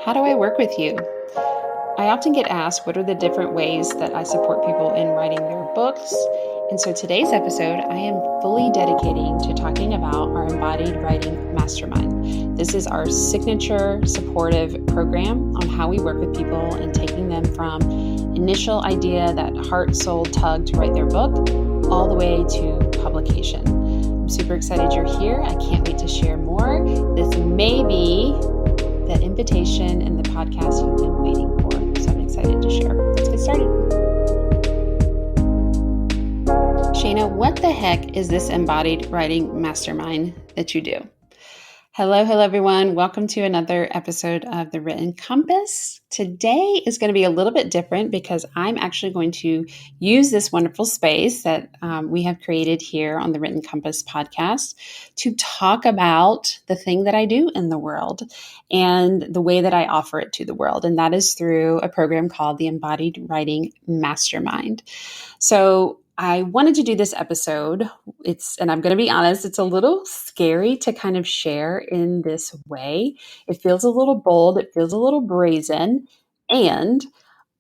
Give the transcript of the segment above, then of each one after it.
How do I work with you? I often get asked what are the different ways that I support people in writing their books. And so today's episode, I am fully dedicating to talking about our Embodied Writing Mastermind. This is our signature supportive program on how we work with people and taking them from initial idea, that heart, soul tug to write their book, all the way to publication. I'm super excited you're here. I can't wait to share more. This may be the invitation and the podcast you've been waiting for. So I'm excited to share. Let's get started. Shayna, what the heck is this Embodied Writing Mastermind that you do? Hello, everyone. Welcome to another episode of The Written Compass. Today is going to be a little bit different because I'm actually going to use this wonderful space that we have created here on the Written Compass podcast to talk about the thing that I do in the world and the way that I offer it to the world. And that is through a program called the Embodied Writing Mastermind. So I wanted to do this episode. And I'm going to be honest, it's a little scary to kind of share in this way. It feels a little bold. It feels a little brazen. And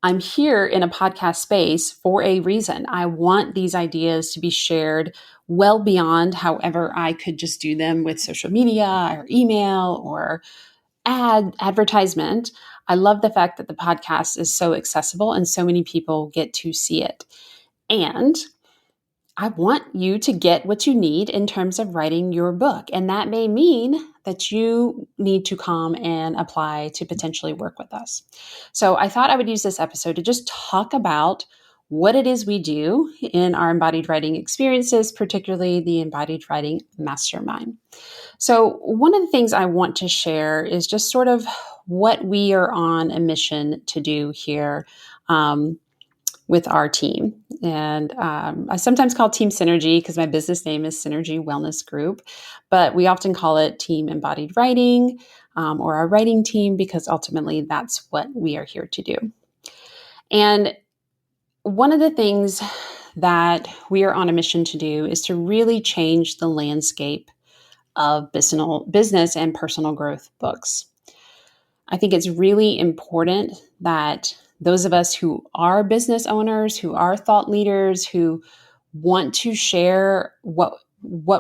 I'm here in a podcast space for a reason. I want these ideas to be shared well beyond however I could just do them with social media or email or advertisement. I love the fact that the podcast is so accessible and so many people get to see it. And I want you to get what you need in terms of writing your book. And that may mean that you need to come and apply to potentially work with us. So I thought I would use this episode to just talk about what it is we do in our embodied writing experiences, particularly the Embodied Writing Mastermind. So one of the things I want to share is just sort of what we are on a mission to do here with our team. And I sometimes call Team Synergy because my business name is Synergy Wellness Group, but we often call it Team Embodied Writing or our writing team because ultimately that's what we are here to do. And one of the things that we are on a mission to do is to really change the landscape of business and personal growth books. I think it's really important that those of us who are business owners, who are thought leaders, who want to share what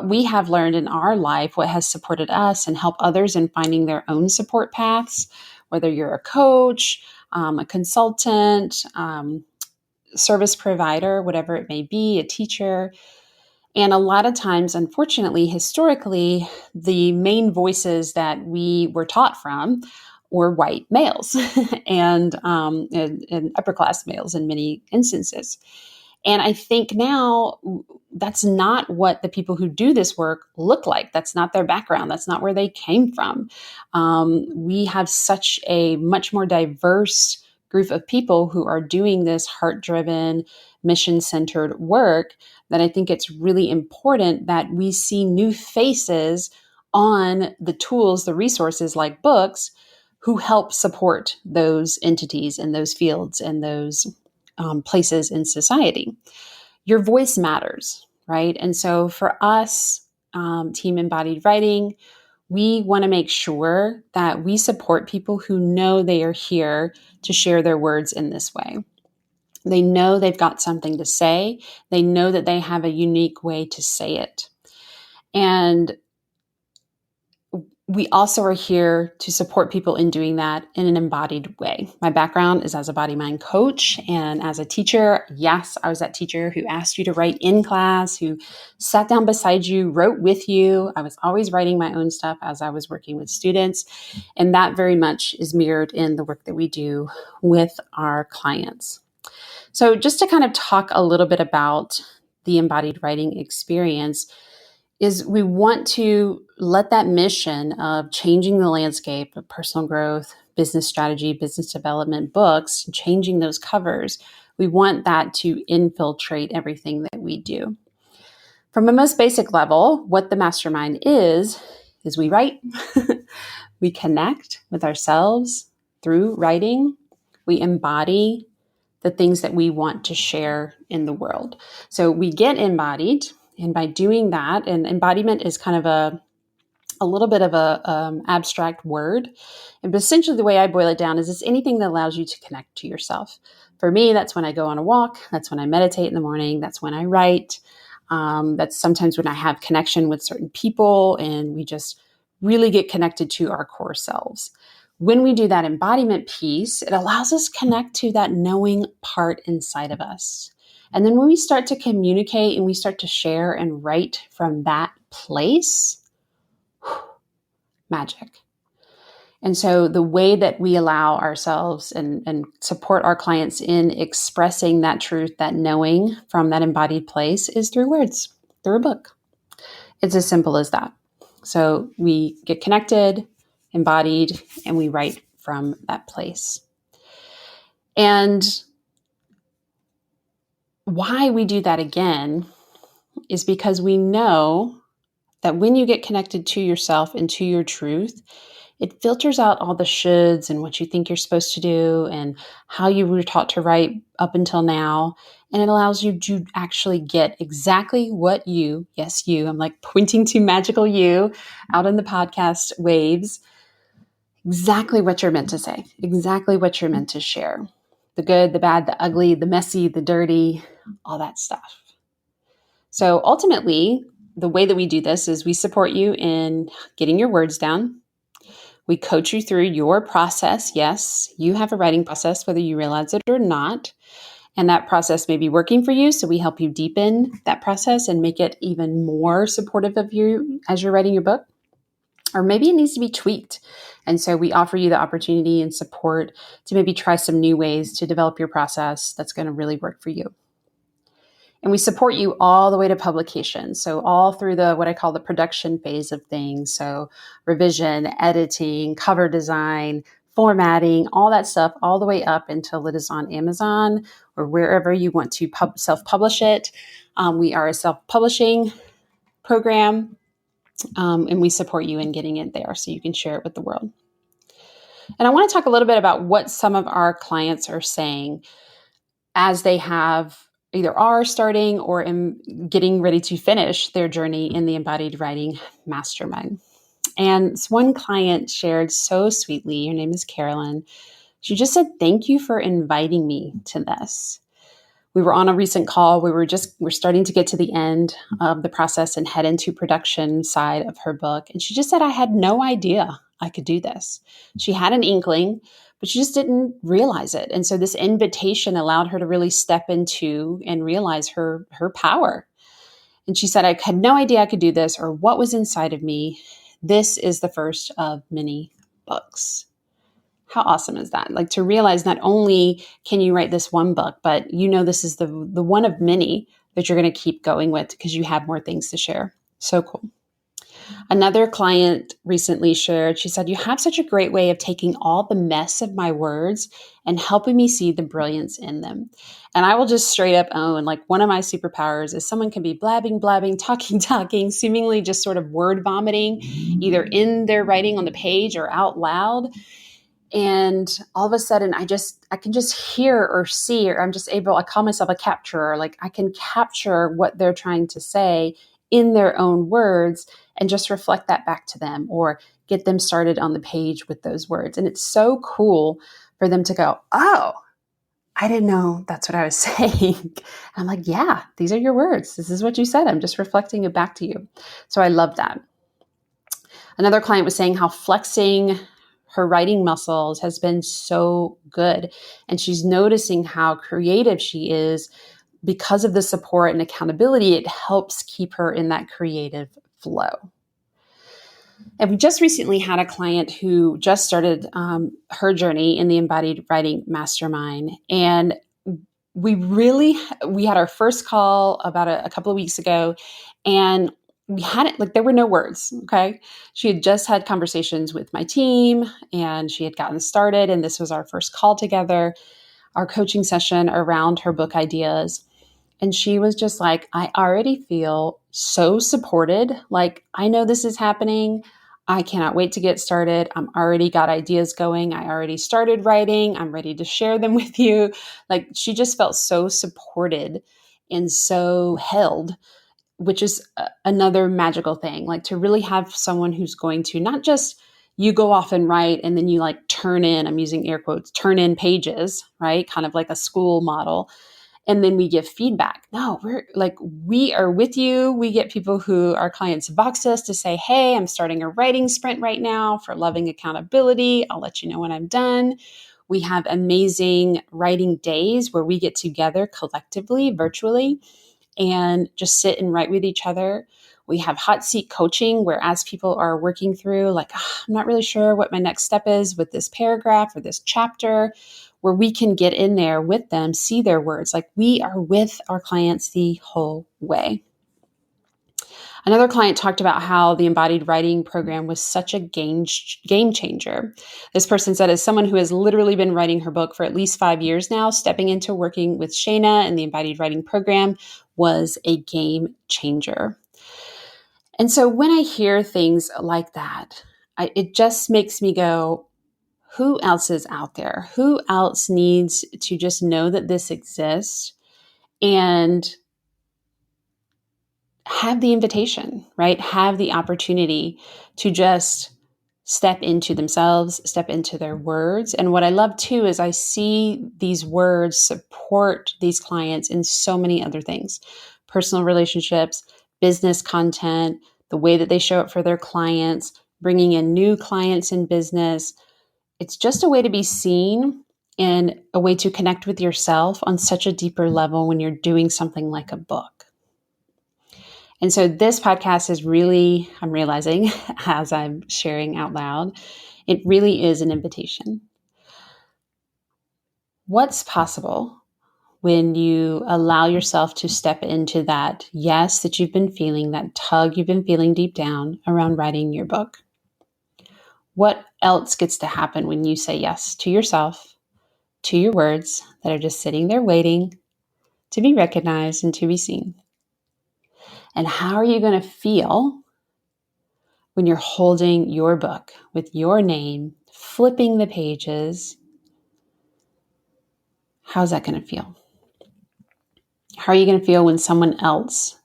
we have learned in our life, what has supported us, and help others in finding their own support paths, whether you're a coach, a consultant, service provider, whatever it may be, a teacher. And a lot of times, unfortunately, historically, the main voices that we were taught from were white males and upper class males in many instances. And I think now that's not what the people who do this work look like. That's not their background. That's not where they came from. We have such a much more diverse group of people who are doing this heart-driven, mission-centered work that I think it's really important that we see new faces on the tools, the resources like books, who help support those entities and those fields and those places in society. Your voice matters, right? And so for us, Team Embodied Writing, we want to make sure that we support people who know they are here to share their words in this way. They know they've got something to say. They know that they have a unique way to say it. And we also are here to support people in doing that in an embodied way. My background is as a body-mind coach and as a teacher. Yes, I was that teacher who asked you to write in class, who sat down beside you, wrote with you. I was always writing my own stuff as I was working with students. And that very much is mirrored in the work that we do with our clients. So just to kind of talk a little bit about the embodied writing experience, is we want to let that mission of changing the landscape of personal growth, business strategy, business development books, changing those covers, we want that to infiltrate everything that we do. From a most basic level, what the mastermind is we write, we connect with ourselves through writing, we embody the things that we want to share in the world. So we get embodied. And by doing that, and embodiment is kind of a little bit of a abstract word. And but essentially the way I boil it down is it's anything that allows you to connect to yourself. For me, that's when I go on a walk. That's when I meditate in the morning. That's when I write. That's sometimes when I have connection with certain people and we just really get connected to our core selves. When we do that embodiment piece, it allows us to connect to that knowing part inside of us. And then when we start to communicate and we start to share and write from that place, magic. And so the way that we allow ourselves and support our clients in expressing that truth, that knowing from that embodied place is through words, through a book. It's as simple as that. So we get connected, embodied, and we write from that place. And why we do that again is because we know that when you get connected to yourself and to your truth, it filters out all the shoulds and what you think you're supposed to do and how you were taught to write up until now. And it allows you to actually get exactly what you, yes, you, I'm like pointing to magical you out in the podcast waves, exactly what you're meant to say, exactly what you're meant to share. The good, the bad, the ugly, the messy, the dirty, all that stuff. So ultimately, the way that we do this is we support you in getting your words down. We coach you through your process. Yes, you have a writing process, whether you realize it or not. And that process may be working for you. So we help you deepen that process and make it even more supportive of you as you're writing your book. Or maybe it needs to be tweaked. And so we offer you the opportunity and support to maybe try some new ways to develop your process that's going to really work for you. And we support you all the way to publication. So all through the what I call the production phase of things. So revision, editing, cover design, formatting, all that stuff, all the way up until it is on Amazon or wherever you want to self-publish it. We are a self-publishing program, and we support you in getting it there so you can share it with the world. And I want to talk a little bit about what some of our clients are saying as they have either are starting or getting ready to finish their journey in the Embodied Writing Mastermind. And one client shared so sweetly, her name is Carolyn. She just said, "Thank you for inviting me to this." We were on a recent call. We're starting to get to the end of the process and head into production side of her book. And she just said, "I had no idea I could do this." She had an inkling, but she just didn't realize it. And so this invitation allowed her to really step into and realize her power. And she said, "I had no idea I could do this or what was inside of me. This is the first of many books." How awesome is that? Like to realize not only can you write this one book, but you know this is the one of many that you're going to keep going with because you have more things to share. So cool. Another client recently shared, she said, "You have such a great way of taking all the mess of my words and helping me see the brilliance in them." And I will just straight up own, like one of my superpowers is someone can be blabbing, talking, seemingly just sort of word vomiting, either in their writing on the page or out loud. And all of a sudden I can just hear or see, or I call myself a capturer. Like I can capture what they're trying to say in their own words and just reflect that back to them or get them started on the page with those words. And it's so cool for them to go, "Oh, I didn't know that's what I was saying." I'm like, "Yeah, these are your words. This is what you said. I'm just reflecting it back to you." So I love that. Another client was saying how flexing her writing muscles has been so good. And she's noticing how creative she is because of the support and accountability. It helps keep her in that creative flow. And we just recently had a client who just started her journey in the Embodied Writing Mastermind. And we had our first call about a couple of weeks ago, and we had it like there were no words. Okay. She had just had conversations with my team and she had gotten started. And this was our first call together, our coaching session around her book ideas. And she was just like, "I already feel so supported. Like, I know this is happening. I cannot wait to get started. I'm already got ideas going. I already started writing. I'm ready to share them with you." Like she just felt so supported and so held which is another magical thing, like to really have someone who's going to not just you go off and write and then you like turn in, I'm using air quotes, turn in pages, right? Kind of like a school model. And then we give feedback. No, we are with you. We get people who our clients box us to say, hey, I'm starting a writing sprint right now for loving accountability. I'll let you know when I'm done. We have amazing writing days where we get together collectively, virtually, and just sit and write with each other. We have hot seat coaching where as people are working through, like, I'm not really sure what my next step is with this paragraph or this chapter, where we can get in there with them, see their words. Like we are with our clients the whole way. Another client talked about how the embodied writing program was such a game changer. This person said, as someone who has literally been writing her book for at least 5 years now, stepping into working with Shayna and the embodied writing program was a game changer. And so when I hear things like that, it just makes me go, who else is out there? Who else needs to just know that this exists and have the invitation, right? Have the opportunity to just step into themselves, step into their words. And what I love too is I see these words support these clients in so many other things: personal relationships, business content, the way that they show up for their clients, bringing in new clients in business. It's just a way to be seen and a way to connect with yourself on such a deeper level when you're doing something like a book. And so this podcast is really, I'm realizing as I'm sharing out loud, it really is an invitation. What's possible when you allow yourself to step into that yes that you've been feeling, that tug you've been feeling deep down around writing your book? What else gets to happen when you say yes to yourself, to your words that are just sitting there waiting to be recognized and to be seen? And how are you going to feel when you're holding your book with your name, flipping the pages? How's that going to feel? How are you going to feel when someone else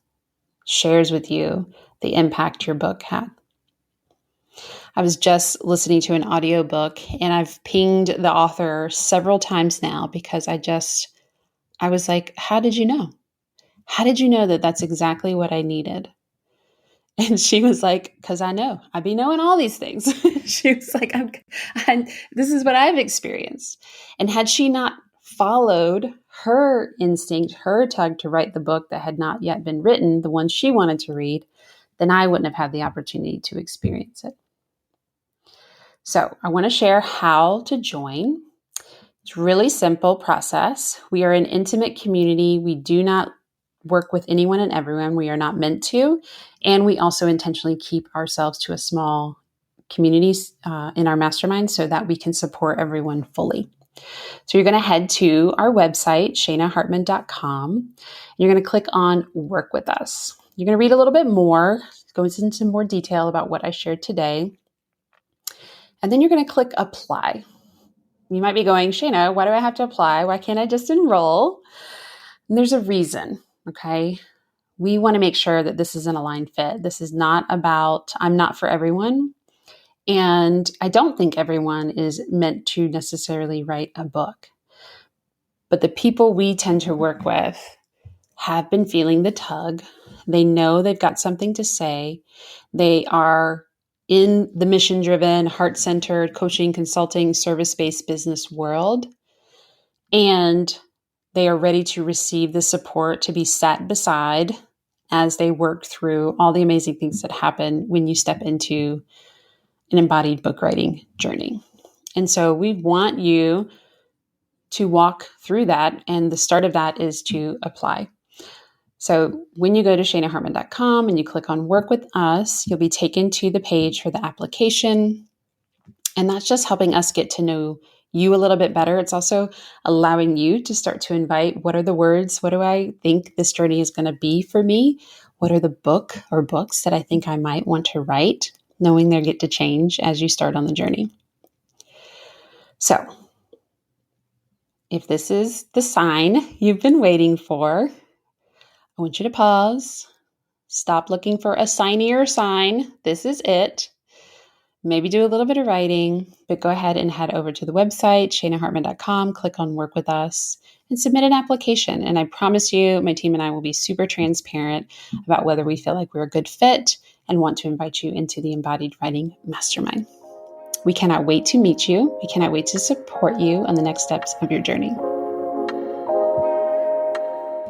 shares with you the impact your book had? I was just listening to an audiobook and I've pinged the author several times now because I was like, how did you know? How did you know that that's exactly what I needed? And she was like, because I know. I be knowing all these things. She was like, this is what I've experienced. And had she not followed her instinct, her tug to write the book that had not yet been written, the one she wanted to read, then I wouldn't have had the opportunity to experience it. So I want to share how to join. It's a really simple process. We are an intimate community. We do not work with anyone and everyone. We are not meant to. And we also intentionally keep ourselves to a small community in our mastermind so that we can support everyone fully. So you're going to head to our website, shaynahartman.com. You're going to click on Work With Us. You're going to read a little bit more, go into some more detail about what I shared today. And then you're going to click Apply. You might be going, Shayna, why do I have to apply? Why can't I just enroll? And there's a reason, okay? We want to make sure that this is an aligned fit. This is not about, I'm not for everyone. And I don't think everyone is meant to necessarily write a book. But the people we tend to work with have been feeling the tug. They know they've got something to say. They are in the mission-driven, heart-centered, coaching, consulting, service-based business world. And they are ready to receive the support to be sat beside as they work through all the amazing things that happen when you step into an embodied book writing journey. And so we want you to walk through that. And the start of that is to apply. So when you go to shaynahartman.com and you click on Work With Us, you'll be taken to the page for the application. And that's just helping us get to know you a little bit better. It's also allowing you to start to invite, what are the words? What do I think this journey is going to be for me? What are the book or books that I think I might want to write, knowing they get to change as you start on the journey? So if this is the sign you've been waiting for, I want you to pause, Stop looking for a signier sign. This is it. Maybe do a little bit of writing, but go ahead and head over to the website, shanahartman.com, click on Work With Us, and submit an application. And I promise you, my team and I will be super transparent about whether we feel like we're a good fit and want to invite you into the Embodied Writing Mastermind. We cannot wait to meet you. We cannot wait to support you on the next steps of your journey.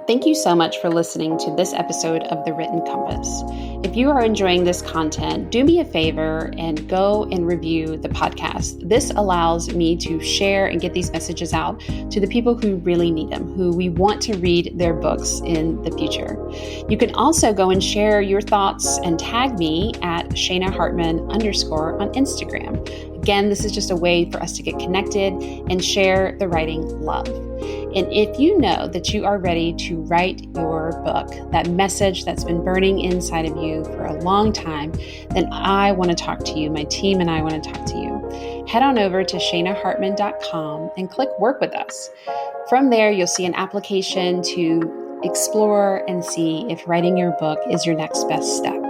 Thank you so much for listening to this episode of The Written Compass. If you are enjoying this content, do me a favor and go and review the podcast. This allows me to share and get these messages out to the people who really need them, who we want to read their books in the future. You can also go and share your thoughts and tag me at @ShanaHartman_ on Instagram. Again, this is just a way for us to get connected and share the writing love. And if you know that you are ready to write your book, that message that's been burning inside of you for a long time, then I want to talk to you. My team and I want to talk to you. Head on over to shanahartman.com and click Work With Us. From there, you'll see an application to explore and see if writing your book is your next best step.